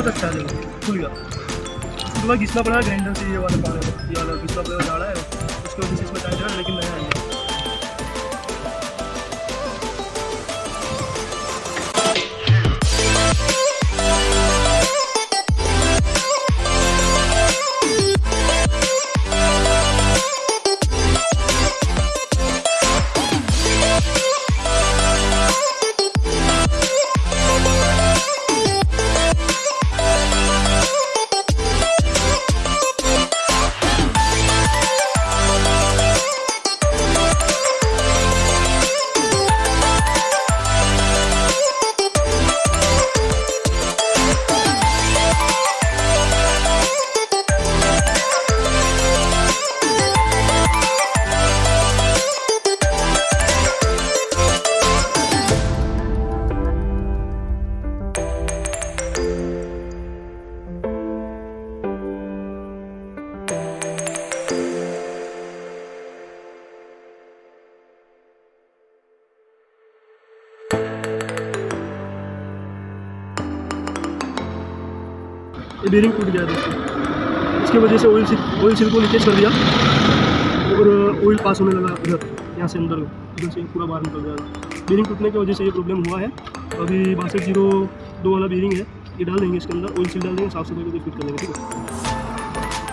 Zero तक था, देखो खुल गया। उसके बाद घिसना पड़ा ग्राइंडर से, ये वाला पानी ये वाला घिसना पड़ा डाला है, उसकी वजह से इसमें टाइम चला, लेकिन नया है। ये बेरिंग टूट गया दोस्तों, इसकी वजह से ऑयल सील को लीकेज कर दिया और ऑयल पास होने लगा उधर, यहाँ से अंदर, उधर से पूरा बाहर निकल गया। बेरिंग टूटने की वजह से ये प्रॉब्लम हुआ है। तो अभी 6202 वाला बेरिंग है, ये डाल देंगे इसके अंदर, ऑयल सील डाल देंगे, साफ सफाई करके फिट कर देंगे, ठीक है।